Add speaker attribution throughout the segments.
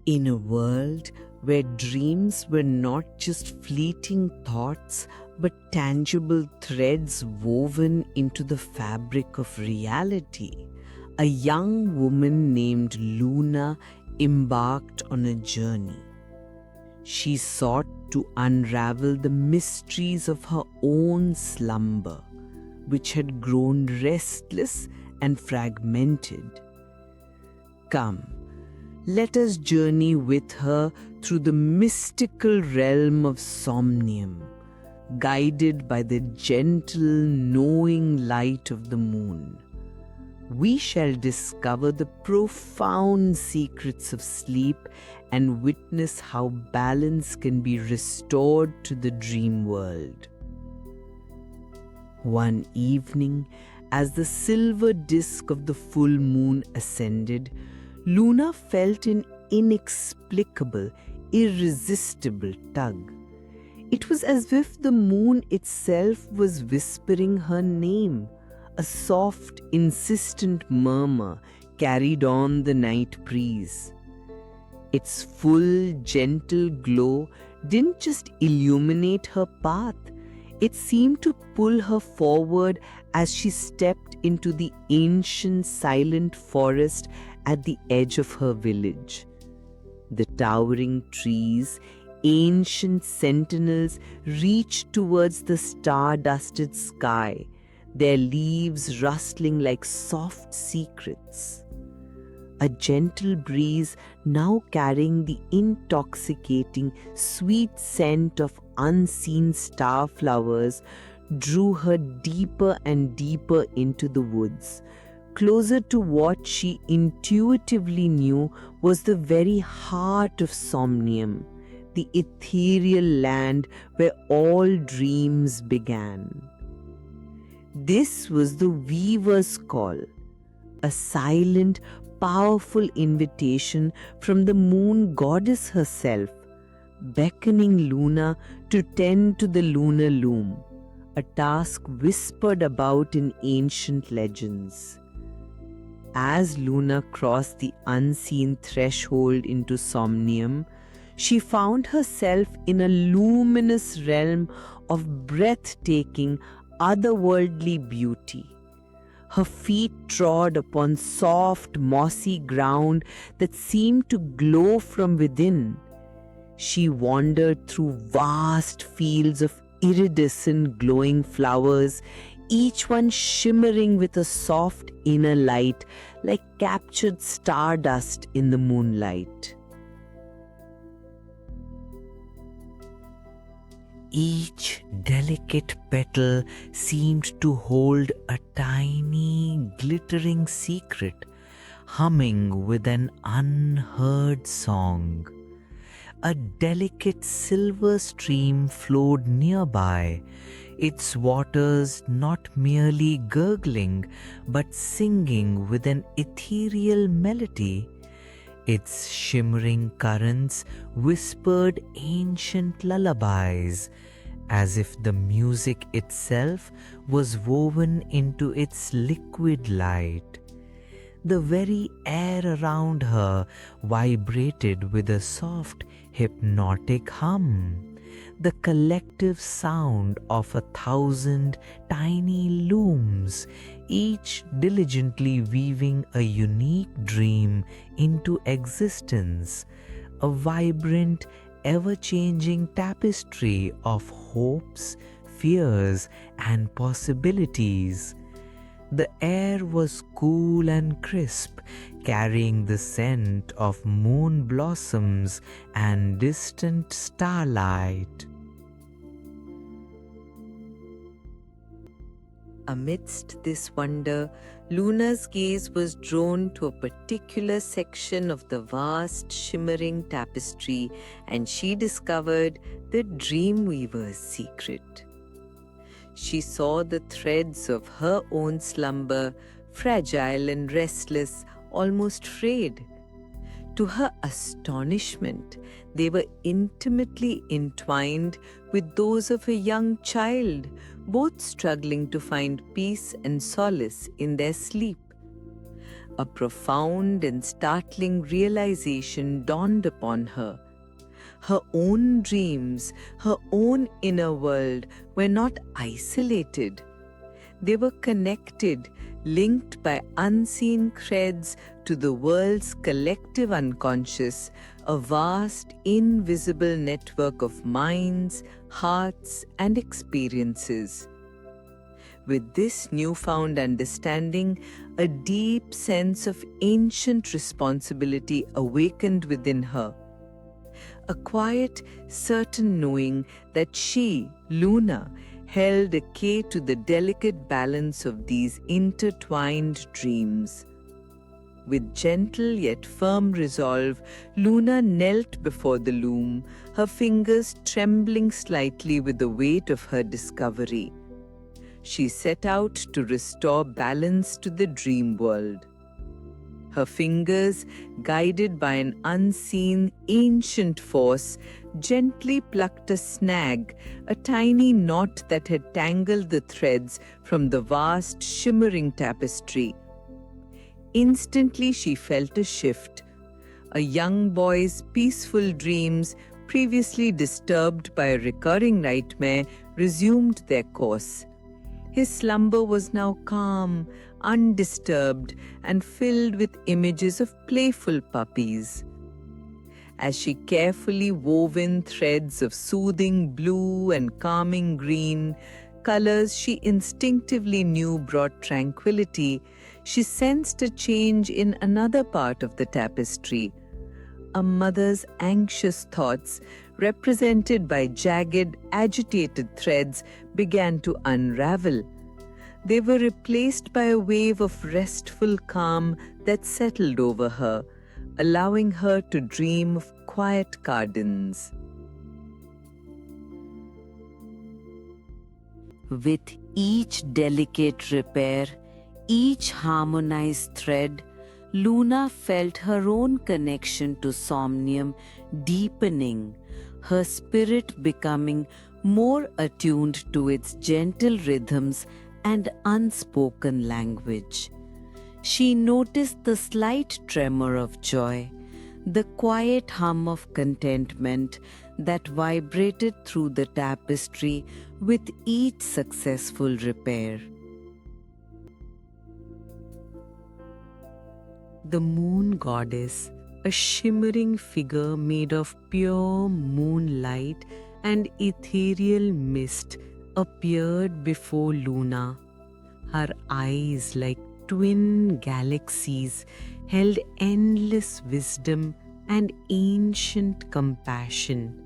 Speaker 1: In a world where dreams were not just fleeting thoughts but tangible threads woven into the fabric of reality, a young woman named Luna embarked on a journey. She sought to unravel the mysteries of her own slumber, which had grown restless and fragmented. Come, let us journey with her through the mystical realm of Somnium, guided by the gentle, knowing light of the moon. We shall discover the profound secrets of sleep and witness how balance can be restored to the dream world. One evening, as the silver disk of the full moon ascended, Luna felt an inexplicable, irresistible tug. It was as if the moon itself was whispering her name. A soft, insistent murmur carried on the night breeze. Its full, gentle glow didn't just illuminate her path, it seemed to pull her forward as she stepped into the ancient, silent forest at the edge of her village. The towering trees, ancient sentinels, reached towards the star-dusted sky, their leaves rustling like soft secrets. A gentle breeze, now carrying the intoxicating, sweet scent of unseen star flowers, drew her deeper and deeper into the woods, closer to what she intuitively knew was the very heart of Somnium, the ethereal land where all dreams began. This was the weaver's call, a silent, powerful invitation from the moon goddess herself, beckoning Luna to tend to the lunar loom, a task whispered about in ancient legends. As Luna crossed the unseen threshold into Somnium, she found herself in a luminous realm of breathtaking, otherworldly beauty. Her feet trod upon soft, mossy ground that seemed to glow from within. She wandered through vast fields of iridescent glowing flowers, each one shimmering with a soft inner light like captured stardust in the moonlight. Each delicate petal seemed to hold a tiny, glittering secret, humming with an unheard song. A delicate silver stream flowed nearby, its waters not merely gurgling but singing with an ethereal melody. Its shimmering currents whispered ancient lullabies, as if the music itself was woven into its liquid light. The very air around her vibrated with a soft, hypnotic hum, the collective sound of 1,000 tiny looms, each diligently weaving a unique dream into existence, a vibrant, ever-changing tapestry of hopes, fears, and possibilities. The air was cool and crisp, carrying the scent of moon blossoms and distant starlight. Amidst this wonder, Luna's gaze was drawn to a particular section of the vast, shimmering tapestry, and she discovered the dreamweaver's secret. She saw the threads of her own slumber, fragile and restless, almost frayed. To her astonishment, they were intimately entwined with those of a young child, both struggling to find peace and solace in their sleep. A profound and startling realization dawned upon her. Her own dreams, her own inner world were not isolated. They were connected, linked by unseen threads to the world's collective unconscious, a vast, invisible network of minds, hearts, and experiences. With this newfound understanding, a deep sense of ancient responsibility awakened within her. A quiet, certain knowing that she, Luna, held a key to the delicate balance of these intertwined dreams. With gentle yet firm resolve, Luna knelt before the loom, her fingers trembling slightly with the weight of her discovery. She set out to restore balance to the dream world. Her fingers, guided by an unseen, ancient force, gently plucked a snag, a tiny knot that had tangled the threads from the vast, shimmering tapestry. Instantly she felt a shift. A young boy's peaceful dreams, previously disturbed by a recurring nightmare, resumed their course. His slumber was now calm, undisturbed, and filled with images of playful puppies. As she carefully wove in threads of soothing blue and calming green, colors she instinctively knew brought tranquility, she sensed a change in another part of the tapestry. A mother's anxious thoughts, represented by jagged, agitated threads, began to unravel. They were replaced by a wave of restful calm that settled over her, allowing her to dream of quiet gardens.
Speaker 2: With each delicate repair, each harmonized thread, Luna felt her own connection to Somnium deepening, her spirit becoming more attuned to its gentle rhythms and unspoken language. She noticed the slight tremor of joy, the quiet hum of contentment that vibrated through the tapestry with each successful repair.
Speaker 1: The moon goddess, a shimmering figure made of pure moonlight and ethereal mist, appeared before Luna. Her eyes, like twin galaxies, held endless wisdom and ancient compassion.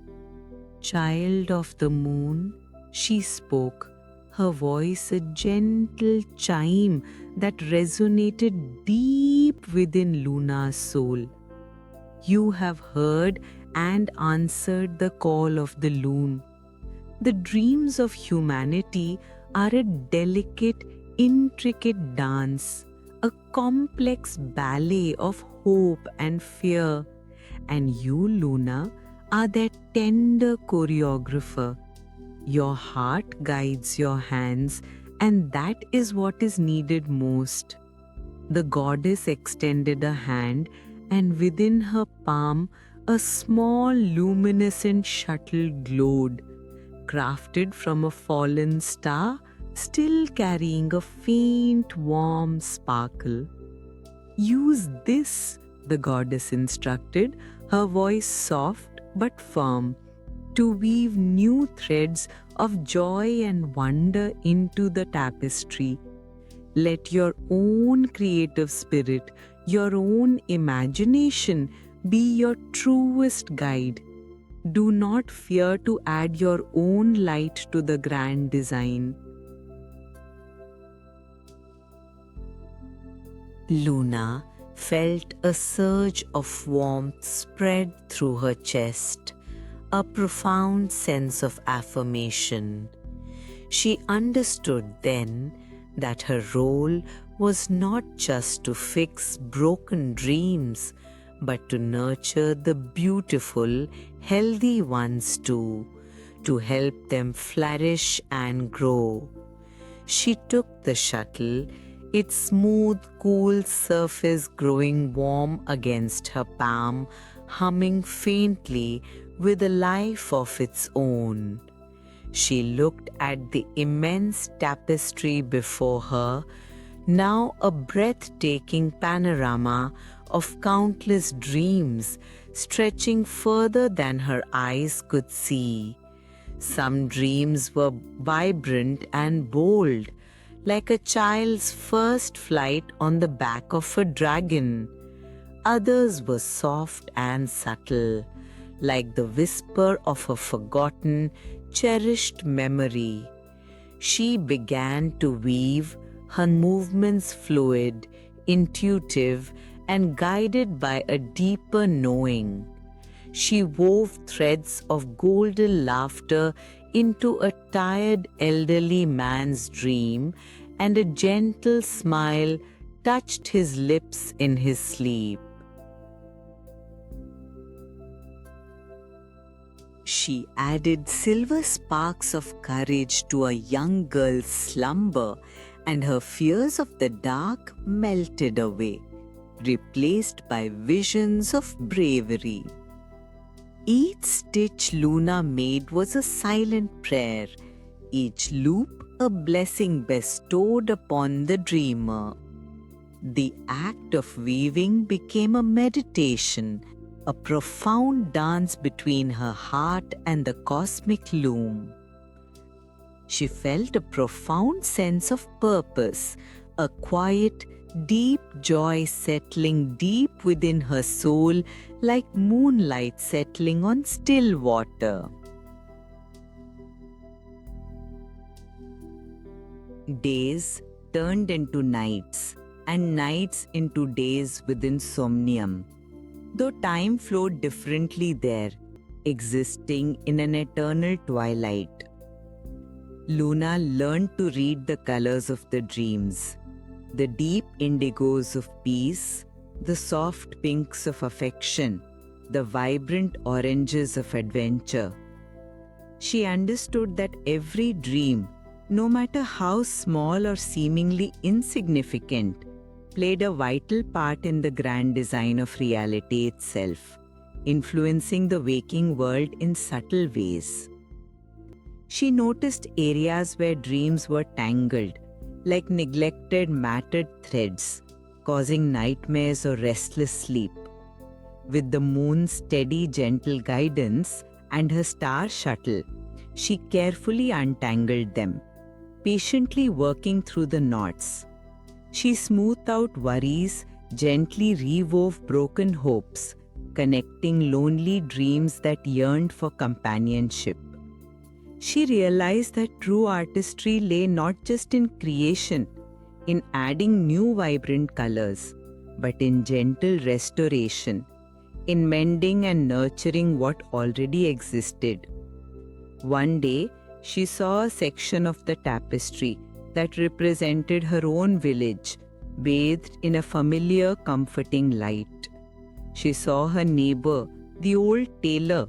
Speaker 1: Child of the moon, she spoke, her voice a gentle chime that resonated deep within Luna's soul. You have heard and answered the call of the loon. The dreams of humanity are a delicate, intricate dance, a complex ballet of hope and fear, and you, Luna, are their tender choreographer. Your heart guides your hands, and that is what is needed most. The goddess extended a hand, and within her palm, a small luminescent shuttle glowed, crafted from a fallen star, still carrying a faint, warm sparkle. Use this, the goddess instructed, her voice soft but firm, to weave new threads of joy and wonder into the tapestry. Let your own creative spirit, your own imagination be your truest guide. Do not fear to add your own light to the grand design.
Speaker 2: Luna felt a surge of warmth spread through her chest, a profound sense of affirmation. She understood then that her role was not just to fix broken dreams, but to nurture the beautiful, healthy ones too, to help them flourish and grow. She took the shuttle, its smooth, cool surface growing warm against her palm, humming faintly with a life of its own. She looked at the immense tapestry before her, now a breathtaking panorama of countless dreams stretching further than her eyes could see. Some dreams were vibrant and bold, like a child's first flight on the back of a dragon. Others were soft and subtle, like the whisper of a forgotten, cherished memory. She began to weave, her movements fluid, intuitive, and guided by a deeper knowing. She wove threads of golden laughter into a tired elderly man's dream, and a gentle smile touched his lips in his sleep. She added silver sparks of courage to a young girl's slumber, and her fears of the dark melted away, replaced by visions of bravery. Each stitch Luna made was a silent prayer, each loop a blessing bestowed upon the dreamer. The act of weaving became a meditation, a profound dance between her heart and the cosmic loom. She felt a profound sense of purpose, a quiet, deep joy settling deep within her soul like moonlight settling on still water. Days turned into nights, and nights into days within Somnium. Though time flowed differently there, existing in an eternal twilight. Luna learned to read the colors of the dreams, the deep indigos of peace, the soft pinks of affection, the vibrant oranges of adventure. She understood that every dream, no matter how small or seemingly insignificant, played a vital part in the grand design of reality itself, influencing the waking world in subtle ways. She noticed areas where dreams were tangled, like neglected matted threads, causing nightmares or restless sleep. With the moon's steady, gentle guidance and her star shuttle, she carefully untangled them, patiently working through the knots. She smoothed out worries, gently rewove broken hopes, connecting lonely dreams that yearned for companionship. She realized that true artistry lay not just in creation, in adding new vibrant colors, but in gentle restoration, in mending and nurturing what already existed. One day, she saw a section of the tapestry that represented her own village, bathed in a familiar, comforting light. She saw her neighbor, the old tailor,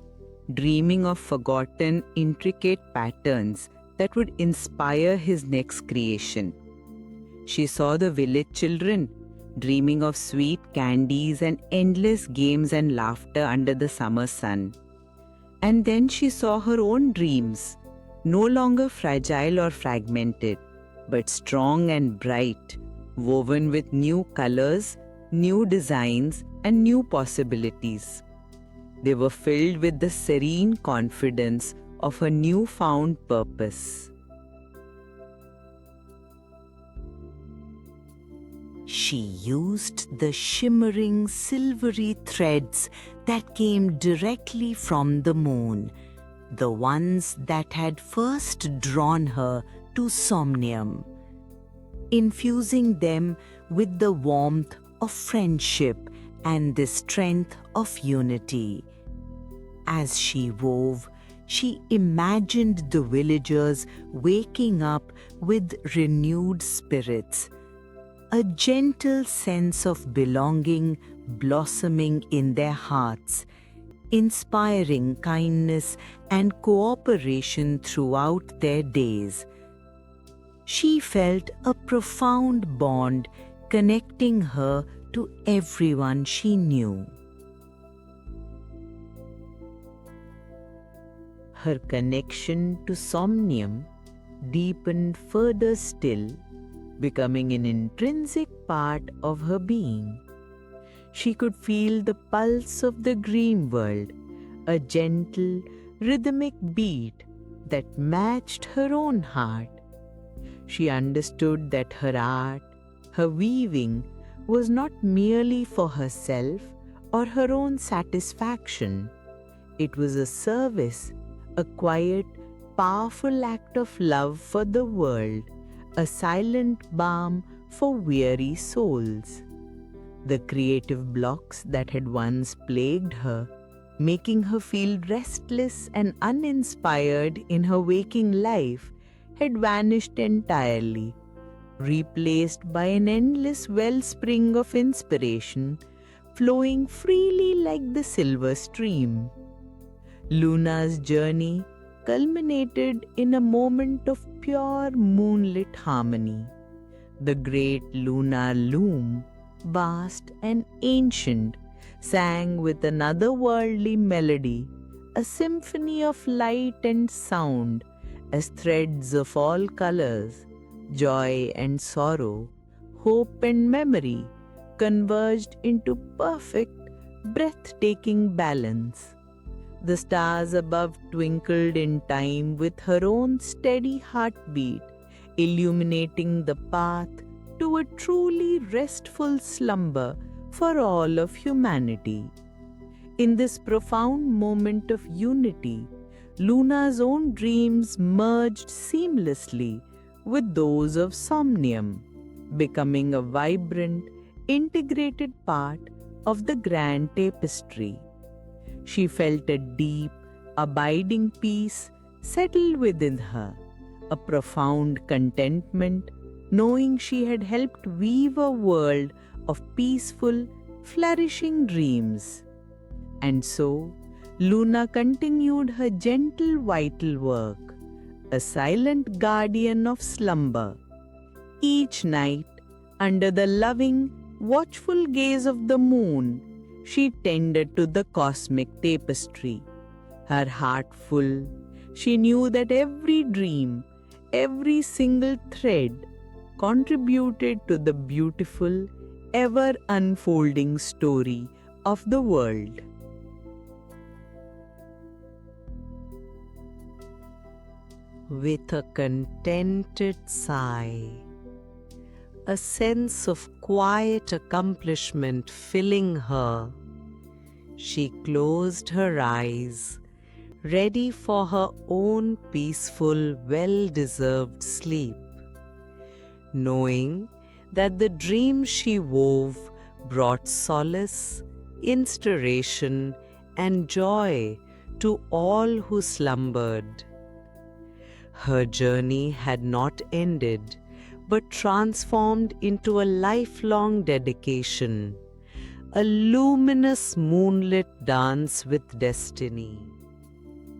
Speaker 2: dreaming of forgotten, intricate patterns that would inspire his next creation. She saw the village children, dreaming of sweet candies and endless games and laughter under the summer sun. And then she saw her own dreams, no longer fragile or fragmented, but strong and bright, woven with new colors, new designs, and new possibilities. They were filled with the serene confidence of a newfound purpose. She used the shimmering silvery threads that came directly from the moon, the ones that had first drawn her to Somnium, infusing them with the warmth of friendship and the strength of unity. As she wove, she imagined the villagers waking up with renewed spirits, a gentle sense of belonging blossoming in their hearts, inspiring kindness and cooperation throughout their days. She felt a profound bond connecting her to everyone she knew.
Speaker 1: Her connection to Somnium deepened further still, becoming an intrinsic part of her being. She could feel the pulse of the dreamworld, a gentle, rhythmic beat that matched her own heart. She understood that her art, her weaving, was not merely for herself or her own satisfaction. It was a service, a quiet, powerful act of love for the world, a silent balm for weary souls. The creative blocks that had once plagued her, making her feel restless and uninspired in her waking life, had vanished entirely, replaced by an endless wellspring of inspiration flowing freely like the silver stream. Luna's journey culminated in a moment of pure moonlit harmony. The great lunar loom, vast and ancient, sang with an otherworldly melody, a symphony of light and sound, as threads of all colors, joy and sorrow, hope and memory, converged into perfect, breathtaking balance. The stars above twinkled in time with her own steady heartbeat, illuminating the path to a truly restful slumber for all of humanity. In this profound moment of unity, Luna's own dreams merged seamlessly with those of Somnium, becoming a vibrant, integrated part of the grand tapestry. She felt a deep, abiding peace settle within her, a profound contentment, knowing she had helped weave a world of peaceful, flourishing dreams. And so, Luna continued her gentle vital work, a silent guardian of slumber. Each night, under the loving, watchful gaze of the moon, she tended to the cosmic tapestry. Her heart full, she knew that every dream, every single thread, contributed to the beautiful, ever unfolding story of the world. With a contented sigh, a sense of quiet accomplishment filling her, she closed her eyes, ready for her own peaceful, well-deserved sleep, knowing that the dream she wove brought solace, inspiration, and joy to all who slumbered. Her journey had not ended, but transformed into a lifelong dedication, a luminous moonlit dance with destiny.